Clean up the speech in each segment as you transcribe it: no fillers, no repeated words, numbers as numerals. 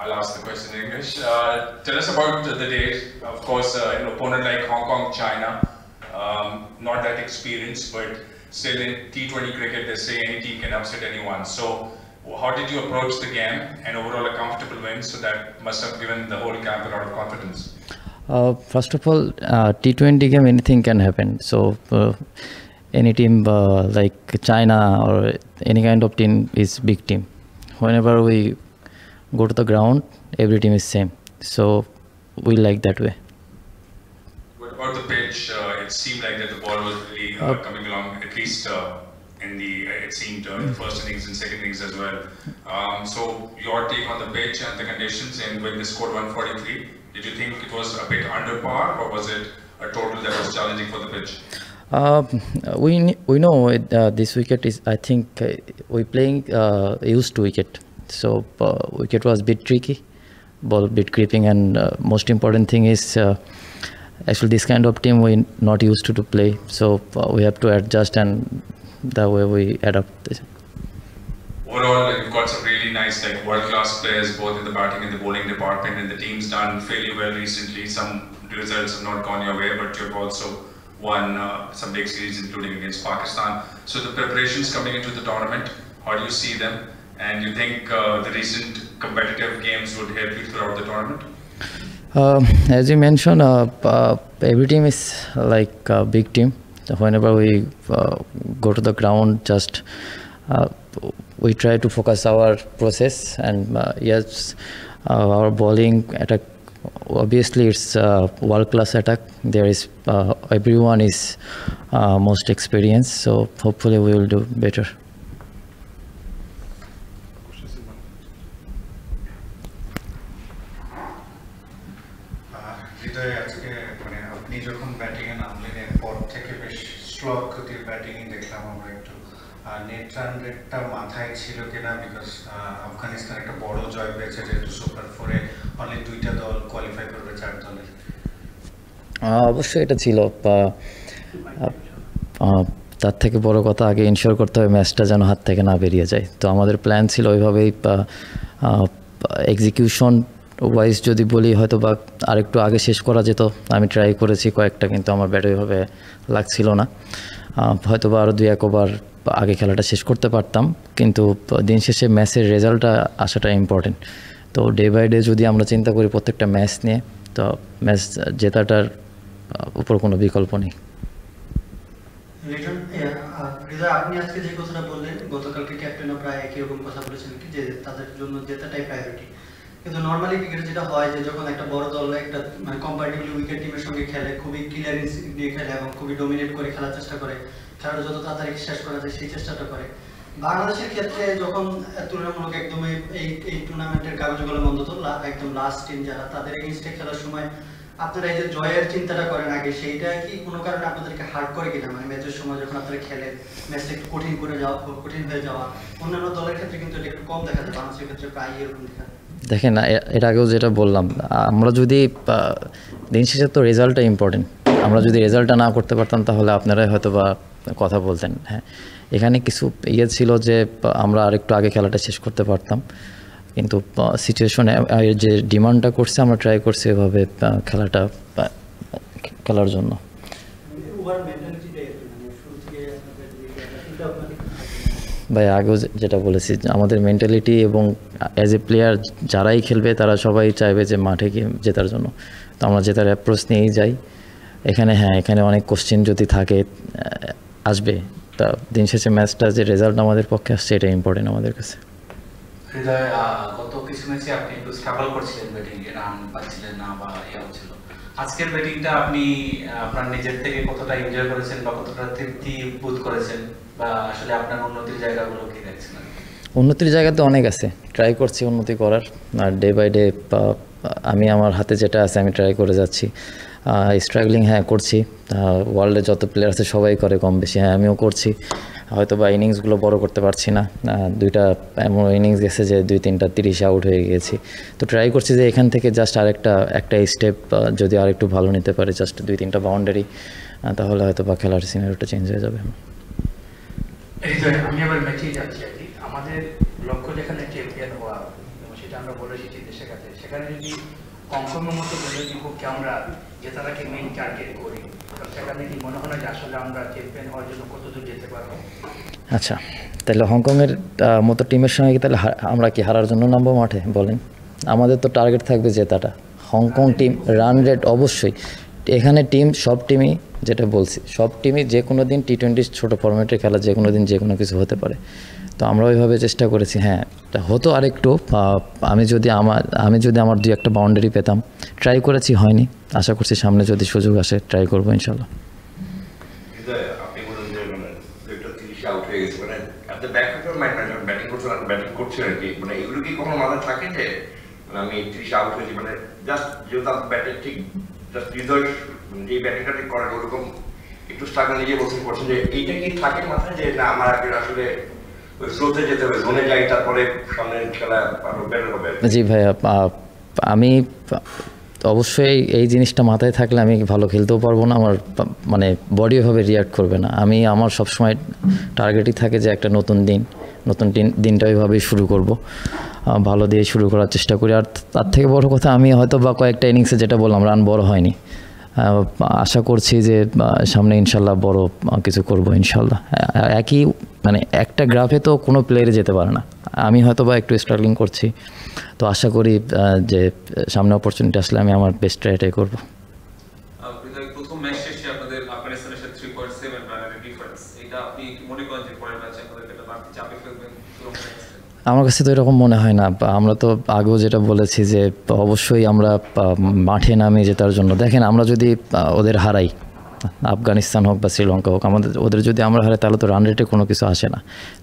I'll ask the question in English. Tell us about the day. Of course, an opponent like Hong Kong, China, not that experienced, but still in T20 cricket, they say any team can upset anyone. So, how did you approach the game and overall a comfortable win? So that must have given the whole camp a lot of confidence. First of all, T20 game, anything can happen. So, any team like China or any kind of team is big team. Whenever we go to the ground, every team is same. So we like that way. What about the pitch? It seemed like that the ball was really coming along, at least in the, it seemed in the first innings and second innings as well. So your take on the pitch and the conditions, and when they scored 143, did you think it was a bit under par, or was it a total that was challenging for the pitch? We know this wicket is, I think we playing used to wicket. So wicket was a bit tricky, ball a bit creeping, and most important thing is actually this kind of team we not used to play. So we have to adjust, and the way we adapt this. Overall, you've got some really nice, like world-class players, both in the batting and the bowling department, and the team's done fairly well recently. Some results have not gone your way, but you've also won some big series, including against Pakistan. So the preparations coming into the tournament, how do you see them? And you think the recent competitive games would help you throughout the tournament? As you mentioned, every team is like a big team. Whenever we go to the ground, just we try to focus our process, and yes, our bowling attack. Obviously, it's world-class attack. There is everyone is most experienced, so hopefully we will do better. আজকে মানে আপনি যখন batting এ নামলেন এরপর থেকে বেশ stroke গতির batting দেখলাম আমরা একটু নেট রান রেটটা মাথায় ছিল কিনা, বিকজ আফগানিস্তান একটা বড় জয় পেয়েছে, যেহেতু সুপার 4-এ অনলি 2টা দল কোয়ালিফাই করবে 4 দলের। অবশ্যই এটা ছিল, তার থেকে বড় কথা আগে ইনশিওর করতে হবে ম্যাচটা যেন হাত থেকে না বেরিয়ে যায়। তো আমাদের প্ল্যান ছিল ওইভাবেই, এক্সিকিউশন ওয়াইজ যদি বলি হয়তো বা আরেকটু আগে শেষ করা যেত। আমি ট্রাই করেছি কয়েকটা, কিন্তু আমার ব্যাট ওইভাবে লাগছিল না। হয়তো বা আরও 2-1 ওভার আগে খেলাটা শেষ করতে পারতাম, কিন্তু দিন শেষে ম্যাচের রেজাল্টটা আসাটা ইম্পর্টেন্ট। তো ডে বাই ডে যদি আমরা চিন্তা করি প্রত্যেকটা ম্যাচ নিয়ে, তো ম্যাচ জেতাটার উপর কোনো বিকল্প নেই। আপনি আজকে যে কথাটা বললেন, গতকালকে ক্যাপ্টেনও প্রায় একই রকম কথা বলেছেন যে তাদের জন্য জেতাটাই প্রায়োরিটি। কিন্তু নর্মালি ক্রিকেটে যেটা হয় যে যখন একটা বড় দল একটা মানে কম্পারেটিভলি উইকেট টিমের সঙ্গে খেলে, খুবই ক্লিয়ারেন্স নিয়ে খেলে এবং খুবই ডমিনেট করে খেলার চেষ্টা করে, খেলাটা যত তাড়াতাড়ি শেষ করা যায় সেই চেষ্টাটা করে। বাংলাদেশের ক্ষেত্রে যখন তুলনামূলক একদম এই টুর্নামেন্টের কাগজগুলো অন্তত একদম লাস্ট টিম যারা, তাদের এগেইনস্টে খেলার সময় আপনারা এই যে জয়ের চিন্তাটা করেন আগে, সেইটা কি কোনো কারণে আপনাদেরকে হার্ড করে কিনা? মানে ম্যাচের সময় যখন আপনারা খেলেন, ম্যাচটা একটু কঠিন হয়ে যাওয়া, অন্যান্য দলের ক্ষেত্রে কিন্তু এটা একটু কম দেখা যায়, বাংলাদেশের ক্ষেত্রে প্রায় এরকম দেখা যায়। দেখেন, এর আগেও যেটা বললাম, আমরা যদি দিন শেষে তো রেজাল্টটা ইম্পর্টেন্ট। আমরা যদি রেজাল্টটা না করতে পারতাম তাহলে আপনারাই হয়তো বা কথা বলতেন। হ্যাঁ, এখানে কিছু ছিল যে আমরা আরেকটু আগে খেলাটা শেষ করতে পারতাম, কিন্তু সিচুয়েশনে যে ডিমান্ডটা করছে আমরা ট্রাই করছি এভাবে খেলাটা খেলার জন্য। ভাই আগেও যেটা বলেছি, আমাদের মেন্টালিটি এবং অ্যাজ এ প্লেয়ার যারাই খেলবে তারা সবাই চাইবে যে মাঠে গিয়ে জেতার জন্য। তো আমরা জেতার অ্যাপ্রোচ নিয়েই যাই। এখানে অনেক কোশ্চেন যদি থাকে আসবে, তা দিন শেষে ম্যাচটা যে রেজাল্ট আমাদের পক্ষে আসছে এটা ইম্পর্টেন্ট আমাদের কাছে। হৃদয়, গত কিছু ম্যাচে আপনি একটু স্ট্রাগল করছিলেন, ব্যাটিংয়ে রান পাচ্ছিলেন না বা হচ্ছিল। আজকের ব্যাটিংটা আপনি আপনার নিজের থেকে কতটা এনজয় করেছেন বা কতটা তৃপ্তি বোধ করেছেন, বা আসলে আপনার উন্নতির জায়গাগুলো কি দেখছেন? উন্নতির জায়গা তো অনেক আছে, ট্রাই করছি উন্নতি করার, আর ডে বাই ডে আমি আমার হাতে যেটা আছে আমি ট্রাই করে যাচ্ছি। স্ট্রাগলিং করছি, ওয়ার্ল্ডে যত প্লেয়ার আছে সবাই করে কম বেশি, আমিও করছি। হয়তো বা ইনিংসগুলো বড় করতে পারছি না, 2টা এমন ইনিংস গেছে যে 2-3টা 30 আউট হয়ে গেছি। তো ট্রাই করছি যে এখান থেকে জাস্ট একটা স্টেপ যদি আরেকটু ভালো নিতে পারে, জাস্ট 2-3টা বাউন্ডারি, তাহলে হয়তো বা খেলার সিনারিওটা চেঞ্জ হয়ে যাবে। আমি আবার ম্যাচেই যাচ্ছি আর কি। আমাদের লক্ষ্য যেখানে চ্যাম্পিয়ন হওয়া, সেটা আমরা বলেছি এসেছি দেশের কাছে, সেখানে যদি অংশগ্রহণ যদি আমরা জেতাটাকে মেইন টার্গেট করি, সেখানে কি মনে হয় না যে আসলে আমরা চ্যাম্পিয়ন হওয়ার জন্য কতদূর যেতে পারবো? আচ্ছা, তাহলে হংকংয়ের মতো টিমের সঙ্গে কি তাহলে আমরা কি হারার জন্য নামবো মাঠে বলেন? আমাদের তো টার্গেট থাকবে জেতাটা। হংকং টিম রান রেট অবশ্যই, এখানে সব টিমই যেটা বলছি, সব টিমই যে কোনো দিন T20 ছোটো ফরম্যাটের খেলা যে কোনো দিন যে কোনো কিছু হতে পারে। তো আমরা ওইভাবে চেষ্টা করেছি। হ্যাঁ, হতো আরেকটু, আমি যদি আমার 2-1 বাউন্ডারি পেতাম, ট্রাই করেছি, হয়নি। আশা করছি সামনে যদি সুযোগ আসে ট্রাই করবো ইনশাল্লাহ। আপনি বলেন যে মানে 30 আউট হয়ে গেছে, মানে আপনি ব্যাক অফ মাইন্ড ব্যাটিং করছেন আর কি, মানে এগুলো কি কখনো মাথায় থাকে যে মানে আমি 30 আউট হয়েছি, মানে জাস্ট যেহেতু আপনি ব্যাটিং ঠিক জাস্ট হৃদয় যে ব্যাটিংটা ঠিক করেন ওরকম একটু স্ট্রাগল নিজে করছেন যে এইটা কি থাকে মাথায় যে না আমার আগে আসলে ওই ফ্লোতে যেতে হবে, জোনে যাই, তারপরে সামনে খেলা আরো বেটার হবে? জি ভাইয়া, আমি অবশ্যই এই জিনিসটা মাথায় থাকলে আমি ভালো খেলতেও পারবো না, আমার মানে বডি ওইভাবে রিয়াক্ট করবে না। আমার সবসময় টার্গেটই থাকে যে একটা নতুন দিনটা ওইভাবেই শুরু করব, ভালো দিয়ে শুরু করার চেষ্টা করি। আর তার থেকে বড় কথা, আমি হয়তো বা কয়েকটা ইনিংসে যেটা বললাম রান বড় হয়নি, আশা করছি যে সামনে ইনশাল্লাহ বড় কিছু করব ইনশাল্লাহ। একই মানে একটা গ্রাফে তো কোনো প্লেয়ারে যেতে পারে না, আমি হয়তো বা একটু স্ট্রাগলিং করছি, তো আশা করি যে সামনে অপরচুনিটি আসলে আমি আমার বেস্ট ট্রাইটাই করব। প্রথম ম্যাচ শেষে আপনাদের আফগানিস্তানের সাথে 3.7 রানের ডিফারেন্স, এটা আপনি কি মনে করেন যে পরের ম্যাচে আপনাদের এটা বাড়তি চাপে ফেলবেন? আমার কাছে তো এরকম মনে হয় না। আমরা তো আগেও যেটা বলেছি যে অবশ্যই আমরা মাঠে নামি জেতার জন্য। দেখেন, আমরা যদি ওদের হারাই, আফগানিস্তান হোক বা শ্রীলঙ্কা হোক, ওদের যদি আমরা হারাই তাহলে তো রান রেটে কোনো কিছু আসে না।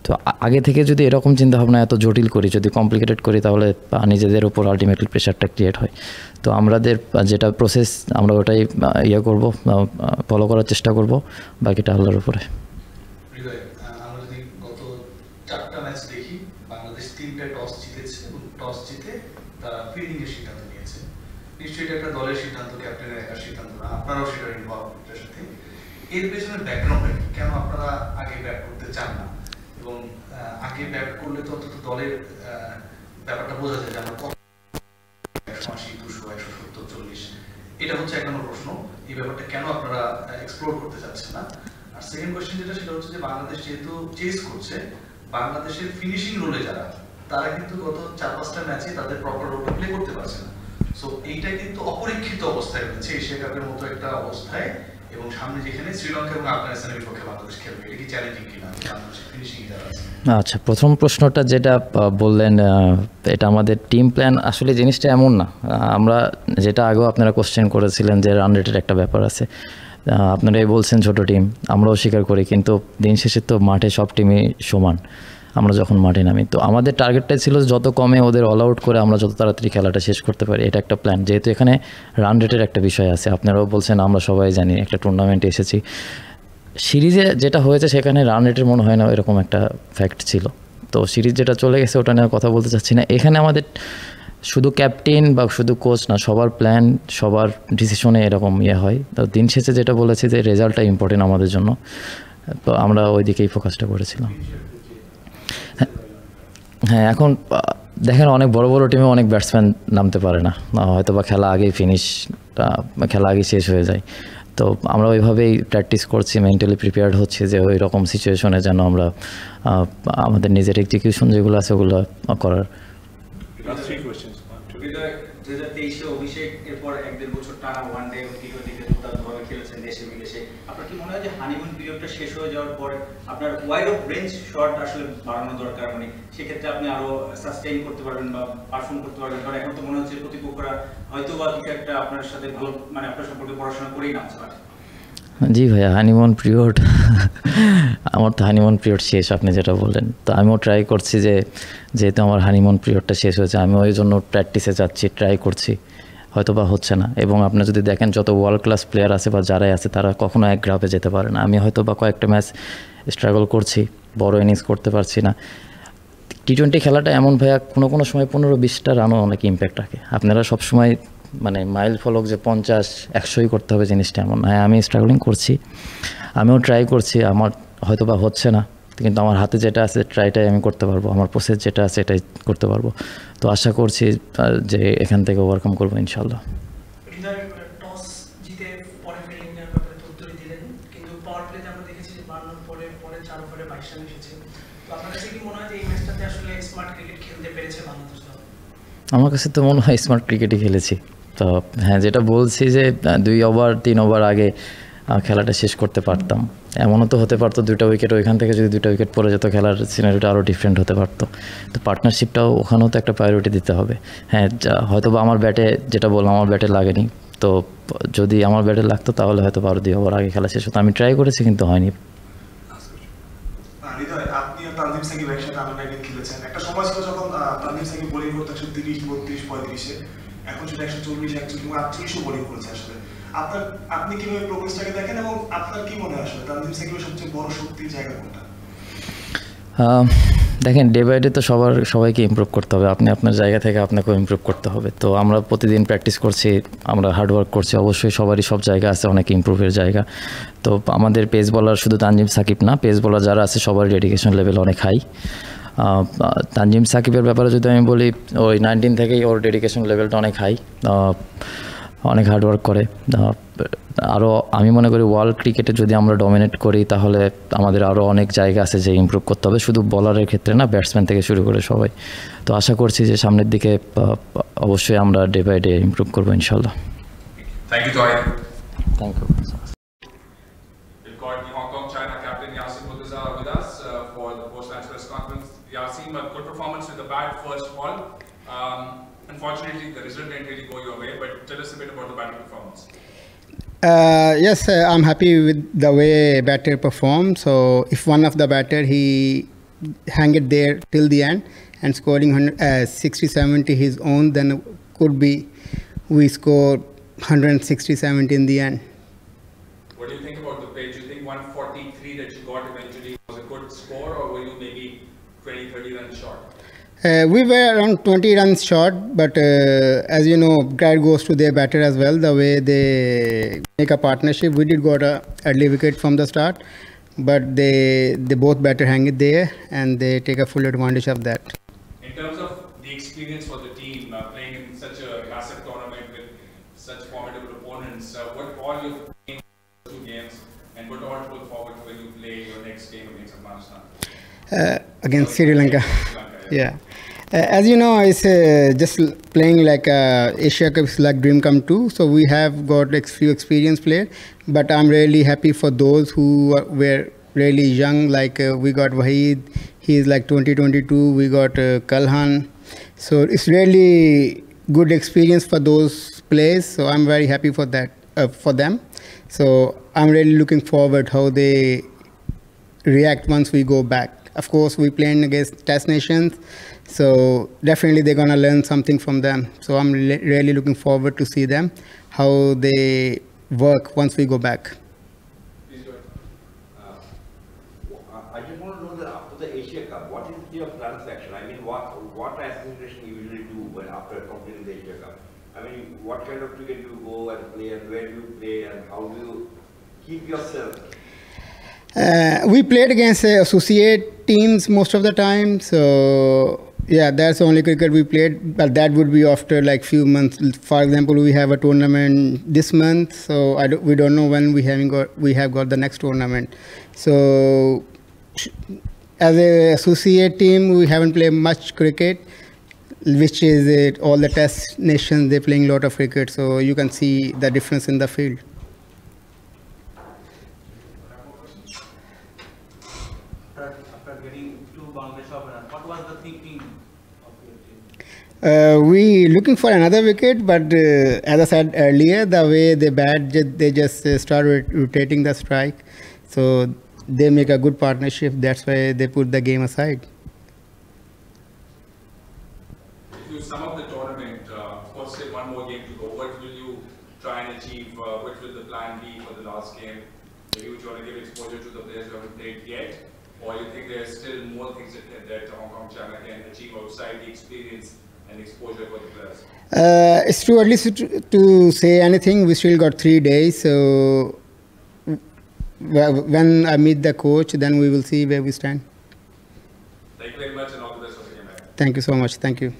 তো আগে থেকে যদি এরকম চিন্তাভাবনা এত জটিল করি, যদি কমপ্লিকেটেড করি, তাহলে নিজেদের উপর আলটিমেটলি প্রেশারটা ক্রিয়েট হয়। তো আমাদের যেটা প্রসেস আমরা ওটাই করব, ফলো করার চেষ্টা করব, বাকিটা আল্লাহর উপরে। আমরা যদি গত 4টা ম্যাচ দেখি, বাংলাদেশ 3টা টস জিতেছে এবং টস জিতে তারা ফিল্ডিং এর সিদ্ধান্ত নিয়েছে। নিশ্চয়ই এটা একটা দলের সিদ্ধান্ত, ক্যাপ্টেনের একার সিদ্ধান্ত না, আপনারাও সেটা ইনভলভ এর সাথে। এর পেছনে ব্যাকগ্রাউন্ড কেন আপনারা আগে ব্যাট করতে চান না, এবং আগে ব্যাট করলে তো অন্তত দলের ব্যাপারটা বোঝা যায় যে আমরা 180, 200, 170, 40, এটা হচ্ছে 1 নম্বর প্রশ্ন। এই ব্যাপারটা কেন আপনারা এক্সপ্লোর করতে চাচ্ছেন না? আর সেকেন্ড কোয়েশ্চেন যেটা, সেটা হচ্ছে যে বাংলাদেশ যেহেতু চেস করছে, বাংলাদেশের ফিনিশিং রোলে যারা, তারা কিন্তু গত 4-5টা ম্যাচে তাদের প্রপার রোলটা প্লে করতে পারছে না। সো এইটা কিন্তু অপরীক্ষিত অবস্থায় রয়েছে এশিয়া কাপের মতো একটা অবস্থায়, এবং সামনে যেখানে শ্রীলঙ্কা এবং আফগানিস্তানের বিপক্ষে বাংলাদেশ খেলবে, এটা কি চ্যালেঞ্জিং কিনা বাংলাদেশের ফিনিশিং যারা আছে? আচ্ছা, প্রথম প্রশ্নটা যেটা বললেন, এটা আমাদের টিম প্ল্যান, আসলে জিনিসটা এমন না। আমরা যেটা আগেও আপনারা কোশ্চেন করেছিলেন যে রান রেটের একটা ব্যাপার আছে, আপনারাই বলছেন ছোট টিম, আমরাও স্বীকার করি, কিন্তু দিন শেষে তো মাঠে সব টিমই সমান। আমরা যখন মাঠে নামি, তো আমাদের টার্গেটটাই ছিল যত কমে ওদের অল আউট করে আমরা যত তাড়াতাড়ি খেলাটা শেষ করতে পারি, এটা একটা প্ল্যান। যেহেতু এখানে রান রেটের একটা বিষয় আছে, আপনারাও বলছেন, আমরা সবাই জানি, একটা টুর্নামেন্টে এসেছি। সিরিজে যেটা হয়েছে সেখানে রান রেটের মনে হয় না এরকম একটা ফ্যাক্ট ছিল, তো সিরিজ যেটা চলে গেছে ওটা নিয়ে কথা বলতে চাচ্ছি না। এখানে আমাদের শুধু ক্যাপ্টেন বা শুধু কোচ না, সবার প্ল্যান, সবার ডিসিশনে এরকম হয়। তো দিন শেষে যেটা বলেছি যে রেজাল্টটা ইম্পর্টেন্ট আমাদের জন্য, তো আমরা ওই দিকেই ফোকাসটা করেছিলাম। হ্যাঁ, এখন দেখেন অনেক বড় বড় টিমে অনেক ব্যাটসম্যান নামতে পারে না, হয়তো বা খেলা আগেই খেলা আগেই শেষ হয়ে যায়। তো আমরা ওইভাবেই প্র্যাকটিস করছি, মেন্টালি প্রিপেয়ার্ড হচ্ছে যে ওই রকম সিচুয়েশনে যেন আমরা আমাদের নিজের এক্সিকিউশন যেগুলো আছে ওগুলো করার। 2023 অভিষেক, এরপর 1-1.5 বছর টানা ওয়ান ডে টি-20তে দুর্দান্তভাবে খেলেছেন দেশে বিদেশে। আপনার কি মনে হয় যে হানিমুন পিরিয়ডটা শেষ হয়ে যাওয়ার পর আপনার ওয়াইড অফ রেঞ্জ শট আসলে বাড়ানো দরকার, মানে সেক্ষেত্রে আপনি আরো সাস্টেইন করতে পারবেন বা পারফর্ম করতে পারবেন? কারণ এখন তো মনে হচ্ছে প্রতিপক্ষরা হয়তো বা কিছু একটা আপনার সাথে ভালো, মানে আপনার সম্পর্কে পড়াশোনা করেই নামছে পারে। জি ভাইয়া, হানিমুন পিরিয়ড, আমার তো হানিমুন পিরিয়ড শেষ, আপনি যেটা বললেন। তো আমিও ট্রাই করছি যে যেহেতু আমার হানিমুন পিরিয়ডটা শেষ হয়েছে, আমি ওই জন্য প্র্যাকটিসে যাচ্ছি, ট্রাই করছি, হয়তো বা হচ্ছে না। এবং আপনি যদি দেখেন যত ওয়ার্ল্ড ক্লাস প্লেয়ার আছে বা যারাই আছে তারা কখনো এক গ্রাফে যেতে পারে না। আমি হয়তো বা কয়েকটা ম্যাচ স্ট্রাগল করছি, বড় ইনিংস করতে পারছি না। টি-20 খেলাটা এমন ভাইয়া, কোনো সময় 15-20টা রানও অনেক ইম্প্যাক্ট রাখে। আপনারা সবসময় মানে মাইল ফলক যে 50-100ই করতে হবে জিনিসটা এমন। হ্যাঁ, আমি স্ট্রাগলিং করছি, আমিও ট্রাই করছি, আমার হয়তো বা হচ্ছে না, কিন্তু আমার হাতে যেটা আছে ট্রাইটাই আমি করতে পারবো, আমার প্রসেস যেটা আছে এটাই করতে পারবো। তো আশা করছি যে এখান থেকে ওভারকাম করবো ইনশাল্লাহ। টস জিতে পরে ফিল্ডিং নেওয়ার ব্যাপারে তো উত্তরই দিলেন, কিন্তু পাওয়ার প্লেতে আমরা দেখেছি যে 52 পরে 4 ওভারে 22 রান এসেছে। তো আপনার কাছে কি মনে হয় যে এই ম্যাচটাতে আসলে স্মার্ট ক্রিকেট খেলতে পেরেছে বাংলাদেশ দল? আমার কাছে তো মনে হয় স্মার্ট ক্রিকেটই খেলেছি। তো হ্যাঁ, যেটা বলছি যে 2 ওভার 3 ওভার আগে খেলাটা শেষ করতে পারতাম, এমনও তো হতে পারতো 2টা উইকেট ওইখান থেকে যদি 2টা উইকেট পড়ে যেত খেলার সিনারিটা আরও ডিফারেন্ট হতে পারতো। তো পার্টনারশিপটাও ওখানেও তো একটা প্রায়োরিটি দিতে হবে। হ্যাঁ, হয়তো বা আমার ব্যাটে যেটা বললাম আমার ব্যাটে লাগেনি, তো যদি আমার ব্যাটে লাগতো তাহলে হয়তো আরও 2 ওভার আগে খেলা শেষ হতো। আমি ট্রাই করেছি কিন্তু হয়নি। হৃদয়, আপনি তানজিম সাকিব একসাথে আন্ডার-19 খেলেছেন। একটা সময় ছিল যখন তানজিম সাকিব বোলিং করতে 130, 32, 35-এ, এখন সেটা 140, 41 কিংবা 38ও বোলিং করেছে। আসলে আপনি কিভাবে প্রোগ্রেসটাকে দেখেন এবং আপনার কি মনে হয় আসলে তানজিম সাকিবের সবচেয়ে বড় শক্তির জায়গা কোনটা? দেখেন, ডে বাই ডে তো সবাইকে ইমপ্রুভ করতে হবে। আপনি আপনার জায়গা থেকে আপনাকেও ইমপ্রুভ করতে হবে। তো আমরা প্রতিদিন প্র্যাকটিস করছি, আমরা হার্ডওয়ার্ক করছি। অবশ্যই সবারই সব জায়গা আছে অনেক ইমপ্রুভের জায়গা। তো আমাদের পেস বলার শুধু তানজিম সাকিব না, পেস বলার যারা আছে সবার ডেডিকেশন লেভেল অনেক হাই। তানজিম সাকিবের ব্যাপারে যদি আমি বলি, ওই 19 থেকেই ওর ডেডিকেশন লেভেলটা অনেক হাই, অনেক হার্ডওয়ার্ক করে। আরও আমি মনে করি ওয়ার্ল্ড ক্রিকেটে যদি আমরা ডমিনেট করি তাহলে আমাদের আরও অনেক জায়গা আছে যে ইমপ্রুভ করতে হবে, শুধু বলারের ক্ষেত্রে না, ব্যাটসম্যান থেকে শুরু করে সবাই। তো আশা করছি যে সামনের দিকে অবশ্যই আমরা ডে বাই ডে ইমপ্রুভ করবো ইনশাল্লাহ। Thank you Toy. Thank you. We've got the Hong Kong China captain Yasin Murtaza with us for the post-match press conference. Yasin, a good performance with the bat first ball. Unfortunately, the result didn't really go your way, but tell us a bit about the batting performance. Yes, I'm happy with the way batter performed. So if one of the batter he hang it there till the end and scoring 60-70 his own, then could be we score 160-70 in the end. What do you think about the pitch? Do you think 143 that you got eventually was a good score, or were you maybe 20-30 runs short? We were around 20 runs short, but as you know, credit goes to their batter as well. The way they make a partnership, we did got a early wicket from the start, but they both batter hang it there and they take a full advantage of that. In terms of the experience for the team, playing in such a massive tournament with such formidable opponents, what all you've played in those 2 games, and what all to look forward to when you play your next game against Afghanistan? Against Sri Lanka. Yeah. As you know, it's just playing like Asia Cup is like dream come true. So we have got few experienced players, but I'm really happy for those who were really young. Like we got Wahid, he's like 2022. We got Kalhan. So it's really good experience for those players. So I'm very happy for that for them. So I'm really looking forward how they react once we go back. Of course, we playing against test nations, so definitely they're gonna learn something from them. So I'm really looking forward to see them, how they work once we go back. I just want to know that after the Asia Cup, what is your plan of action? I mean, what association you usually do when after completing the Asia Cup? I mean, what kind of cricket do you go and play, and where do you play, and how do you keep yourself? We played against associate teams most of the time, so yeah, that's the only cricket we played, but that would be after like few months. For example, we have a tournament this month, so we don't know when we have got the next tournament. So as a associate team, we haven't played much cricket, which is all the test nations, they're playing a lot of cricket, so you can see the difference in the field. What was the thinking of your team? We looking for another wicket, but as I said earlier, the way they bat, they just start rotating the strike. So they make a good partnership. That's why they put the game aside. If you sum up the tournament, of course, still one more game to go. What will you try and achieve? What will the plan be for the last game? Will you try to give exposure to the players who haven't played yet? Or you think there's still more things that Hong Kong China can achieve outside the experience and exposure for the players? It's too early to say anything. We still got 3 days, so when I meet the coach, then we will see where we stand. Thank you very much and all the best for the game. Thank you so much. Thank you.